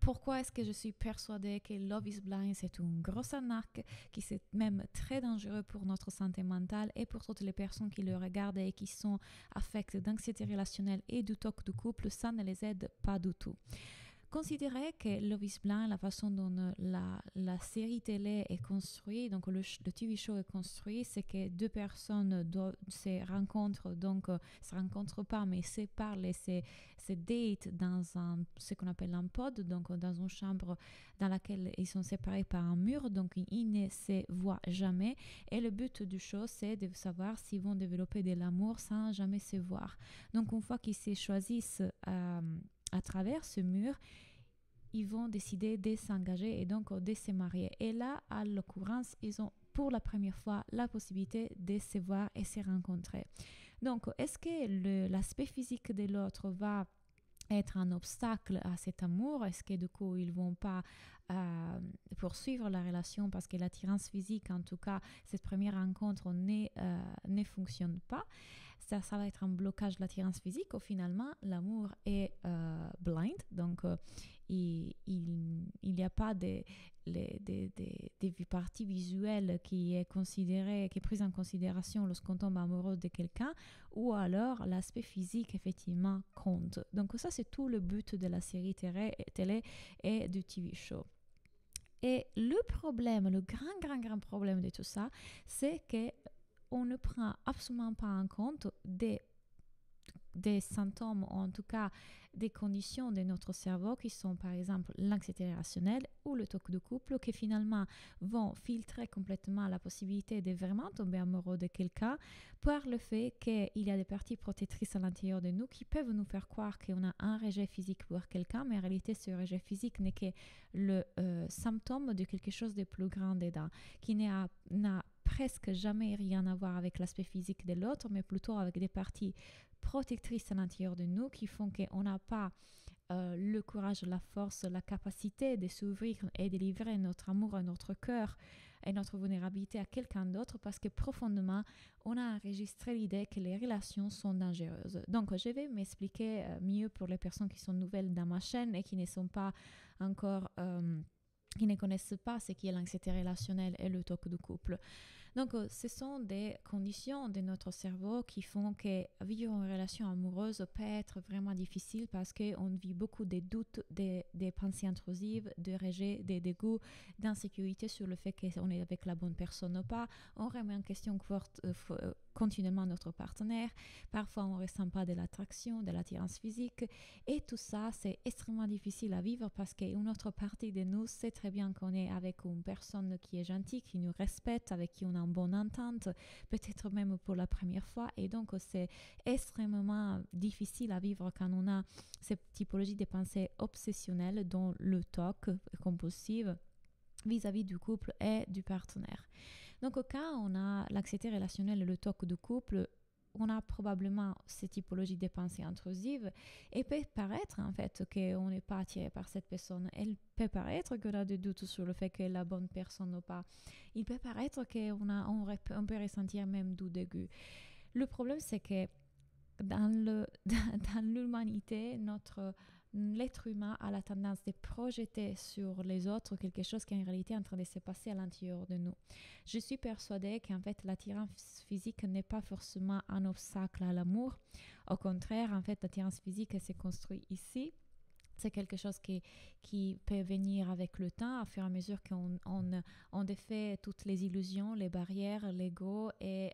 pourquoi est-ce que je suis persuadée que Love is Blind, c'est une grosse arnaque, qui c'est même très dangereux pour notre santé mentale et pour toutes les personnes qui le regardent et qui sont affectées d'anxiété relationnelle et du TOC du couple, ça ne les aide pas du tout. Considérez que Love is Blind, la façon dont la série télé est construite, donc le TV show est construit, c'est que deux personnes se rencontrent, donc se rencontrent pas, mais se parlent et se datent dans ce qu'on appelle un pod, donc dans une chambre dans laquelle ils sont séparés par un mur, donc ils ne se voient jamais. Et le but du show, c'est de savoir s'ils vont développer de l'amour sans jamais se voir. Donc une fois qu'ils se choisissent à travers ce mur, ils vont décider de s'engager et donc de se marier. Et là, à l'occurrence, ils ont pour la première fois la possibilité de se voir et se rencontrer. Donc, est-ce que l'aspect physique de l'autre va être un obstacle à cet amour? Est-ce que du coup ils vont pas poursuivre la relation parce que l'attirance physique, en tout cas cette première rencontre, ne fonctionne pas? Ça va être un blocage de l'attirance physique, ou finalement l'amour est blind, donc il n'y a pas des parties visuelles qui est prise en considération lorsqu'on tombe amoureux de quelqu'un, ou alors l'aspect physique effectivement compte. Donc ça, c'est tout le but de la série télé et du TV show. Et le problème, le grand problème de tout ça, c'est que on ne prend absolument pas en compte des symptômes, ou en tout cas des conditions de notre cerveau qui sont par exemple l'anxiété relationnelle ou le TOC de couple, qui finalement vont filtrer complètement la possibilité de vraiment tomber amoureux de quelqu'un par le fait qu'il y a des parties protectrices à l'intérieur de nous qui peuvent nous faire croire qu'on a un rejet physique pour quelqu'un, mais en réalité ce rejet physique n'est que le symptôme de quelque chose de plus grand dedans, qui n'a presque jamais rien à voir avec l'aspect physique de l'autre, mais plutôt avec des parties protectrices à l'intérieur de nous qui font qu'on n'a pas le courage, la force, la capacité de s'ouvrir et de livrer notre amour, notre cœur et notre vulnérabilité à quelqu'un d'autre, parce que profondément, on a enregistré l'idée que les relations sont dangereuses. Donc, je vais m'expliquer mieux pour les personnes qui sont nouvelles dans ma chaîne et qui ne sont pas encore... qui ne connaissent pas ce qui est l'anxiété relationnelle et le TOC du couple. Donc, ce sont des conditions de notre cerveau qui font que vivre une relation amoureuse peut être vraiment difficile parce qu'on vit beaucoup de doutes, des pensées intrusives, de rejet, des dégoûts, d'insécurité sur le fait qu'on est avec la bonne personne ou pas. On remet en question continuellement notre partenaire. Parfois, on ne ressent pas de l'attraction, de l'attirance physique. Et tout ça, c'est extrêmement difficile à vivre parce qu'une autre partie de nous sait très bien qu'on est avec une personne qui est gentille, qui nous respecte, avec qui on a une bonne entente, peut-être même pour la première fois. Et donc, c'est extrêmement difficile à vivre quand on a cette typologie de pensées obsessionnelles, dont le TOC compulsive vis-à-vis du couple et du partenaire. Donc, quand on a l'anxiété relationnelle et le TOC du couple, on a probablement cette typologie de pensées intrusives et peut paraître en fait qu'on n'est pas attiré par cette personne. Elle peut paraître qu'on a des doutes sur le fait qu'elle est la bonne personne ou pas. Il peut paraître qu'on peut ressentir même du dégoût. Le problème, c'est que dans l'humanité, l'être humain a la tendance de projeter sur les autres quelque chose qui est en réalité en train de se passer à l'intérieur de nous. Je suis persuadée qu'en fait l'attirance physique n'est pas forcément un obstacle à l'amour. Au contraire, en fait, l'attirance physique se construit ici. C'est quelque chose qui peut venir avec le temps, à fur et à mesure qu'on défait toutes les illusions, les barrières, l'ego et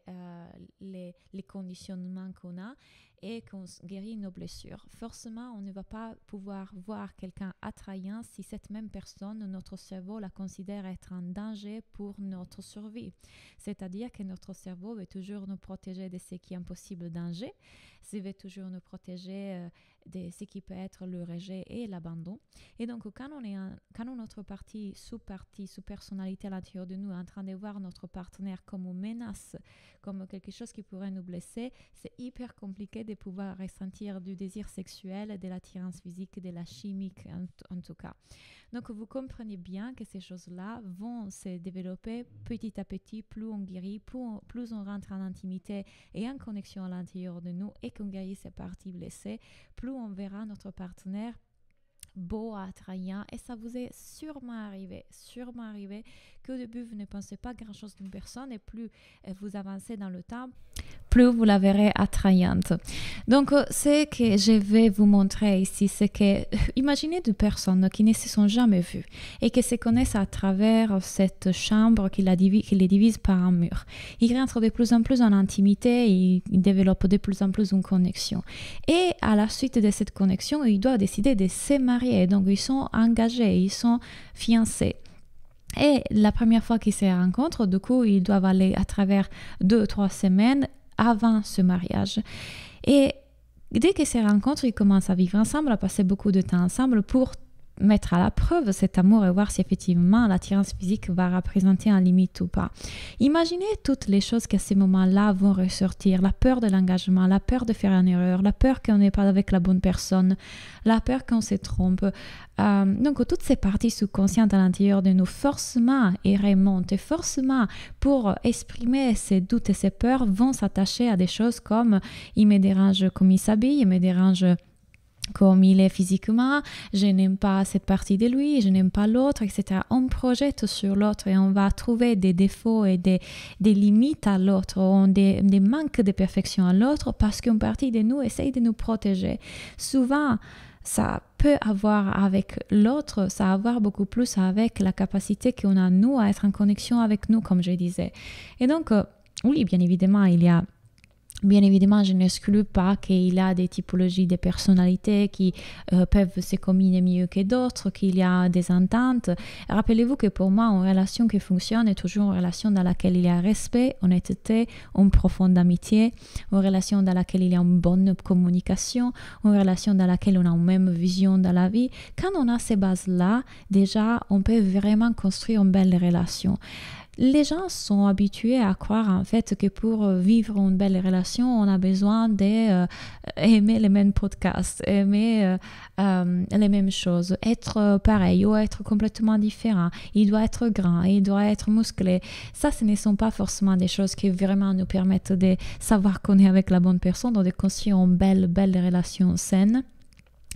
les conditionnements qu'on a, et qu'on guérit nos blessures. Forcément, on ne va pas pouvoir voir quelqu'un attrayant si cette même personne, notre cerveau, la considère être un danger pour notre survie. C'est-à-dire que notre cerveau veut toujours nous protéger de ce qui est un possible danger, veut toujours nous protéger de ce qui peut être le rejet et l'abandon. Et donc, quand notre sous-personnalité à l'intérieur de nous est en train de voir notre partenaire comme une menace, comme quelque chose qui pourrait nous blesser, c'est hyper compliqué de pouvoir ressentir du désir sexuel, de l'attirance physique, de la chimique en tout cas. Donc, vous comprenez bien que ces choses-là vont se développer petit à petit, plus on guérit, plus on rentre en intimité et en connexion à l'intérieur de nous et qu'on guérit ces parties blessées, plus on verra notre partenaire beau, attrayant, et ça vous est sûrement arrivé qu'au début vous ne pensez pas grand-chose d'une personne, et plus vous avancez dans le temps, plus vous la verrez attrayante. Donc, ce que je vais vous montrer ici, c'est que, imaginez deux personnes qui ne se sont jamais vues et qui se connaissent à travers cette chambre qui les divise par un mur. Ils rentrent de plus en plus en intimité, ils développent de plus en plus une connexion. Et à la suite de cette connexion, ils doivent décider de se marier. Donc, ils sont engagés, ils sont fiancés. Et la première fois qu'ils se rencontrent, du coup, ils doivent aller à travers 2-3 semaines avant ce mariage. Et dès qu'ils se rencontrent, ils commencent à vivre ensemble, à passer beaucoup de temps ensemble pour mettre à la preuve cet amour et voir si effectivement l'attirance physique va représenter une limite ou pas. Imaginez toutes les choses qu'à ce moment-là vont ressortir. La peur de l'engagement, la peur de faire une erreur, la peur qu'on n'est pas avec la bonne personne, la peur qu'on se trompe. Donc toutes ces parties sous-conscientes à l'intérieur de nous forcément et remontent, et forcément pour exprimer ces doutes et ces peurs vont s'attacher à des choses comme il me dérange comme il s'habille, il me dérange comme il est physiquement, je n'aime pas cette partie de lui, je n'aime pas l'autre, etc. On projette sur l'autre et on va trouver des défauts et des limites à l'autre, des manques de perfection à l'autre parce qu'une partie de nous essaye de nous protéger. Souvent, ça peut avoir avec l'autre, ça a à voir beaucoup plus avec la capacité qu'on a nous à être en connexion avec nous, comme je disais. Et donc, oui, bien évidemment, je n'exclus pas qu'il y a des typologies de personnalités qui peuvent se combiner mieux que d'autres, qu'il y a des ententes. Rappelez-vous que pour moi, une relation qui fonctionne est toujours une relation dans laquelle il y a respect, honnêteté, une profonde amitié, une relation dans laquelle il y a une bonne communication, une relation dans laquelle on a une même vision de la vie. Quand on a ces bases-là, déjà, on peut vraiment construire une belle relation. Les gens sont habitués à croire en fait que pour vivre une belle relation, on a besoin d'aimer les mêmes podcasts, aimer les mêmes choses, être pareil ou être complètement différent. Il doit être grand, il doit être musclé. Ça, ce ne sont pas forcément des choses qui vraiment nous permettent de savoir qu'on est avec la bonne personne, de construire une belle relation saine.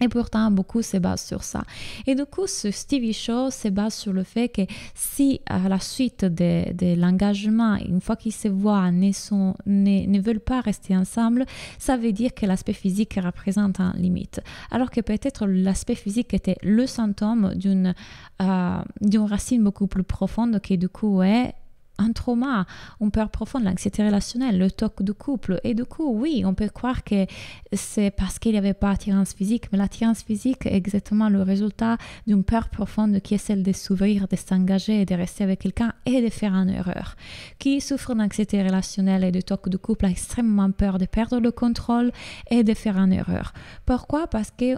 Et pourtant, beaucoup se basent sur ça. Et du coup, ce Stevie Show se base sur le fait que si à la suite de l'engagement, une fois qu'ils se voient, ne veulent pas rester ensemble, ça veut dire que l'aspect physique représente une limite. Alors que peut-être l'aspect physique était le symptôme d'une racine beaucoup plus profonde qui du coup est un trauma, une peur profonde, l'anxiété relationnelle, le toc du couple. Et du coup, oui, on peut croire que c'est parce qu'il n'y avait pas d'attirance physique, mais l'attirance physique est exactement le résultat d'une peur profonde qui est celle de s'ouvrir, de s'engager, de rester avec quelqu'un et de faire une erreur. Qui souffre d'anxiété relationnelle et de toc du couple a extrêmement peur de perdre le contrôle et de faire une erreur. Pourquoi? Parce que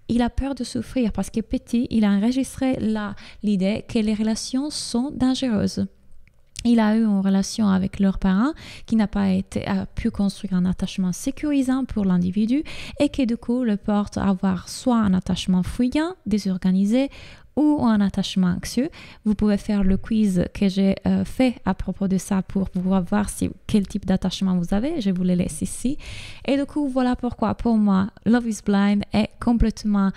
il a peur de souffrir, parce que petit, il a enregistré l'idée que les relations sont dangereuses. Il a eu une relation avec leurs parents qui n'a pas pu construire un attachement sécurisant pour l'individu et qui du coup le porte à avoir soit un attachement fuyant, désorganisé ou un attachement anxieux. Vous pouvez faire le quiz que j'ai fait à propos de ça pour pouvoir voir quel type d'attachement vous avez. Je vous le laisse ici. Et du coup, voilà pourquoi pour moi, Love is Blind est complètement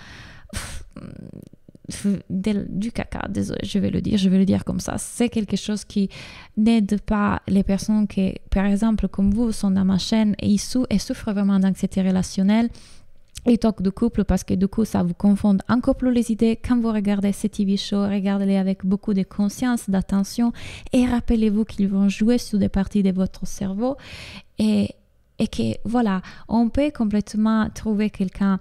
du caca, désolé, je vais le dire comme ça. C'est quelque chose qui n'aide pas les personnes qui, par exemple, comme vous, sont dans ma chaîne et souffrent vraiment d'anxiété relationnelle et toc de couple, parce que du coup, ça vous confond encore plus les idées. Quand vous regardez ces TV shows, regardez-les avec beaucoup de conscience, d'attention et rappelez-vous qu'ils vont jouer sur des parties de votre cerveau et que, voilà, on peut complètement trouver quelqu'un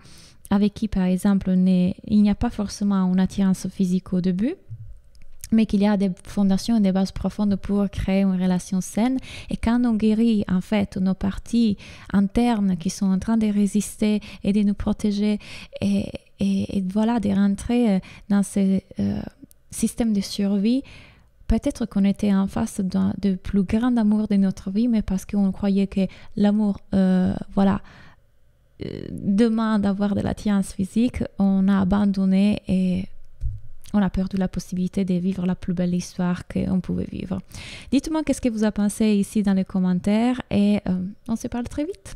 avec qui, par exemple, il n'y a pas forcément une attirance physique au début, mais qu'il y a des fondations et des bases profondes pour créer une relation saine. Et quand on guérit, en fait, nos parties internes qui sont en train de résister et de nous protéger, et voilà, de rentrer dans ce système de survie, peut-être qu'on était en face de plus grand amour de notre vie, mais parce qu'on croyait que l'amour, demande d'avoir de l'attirance physique, on a abandonné et on a perdu la possibilité de vivre la plus belle histoire qu'on pouvait vivre. Dites-moi qu'est-ce que vous en pensez ici dans les commentaires et on se parle très vite.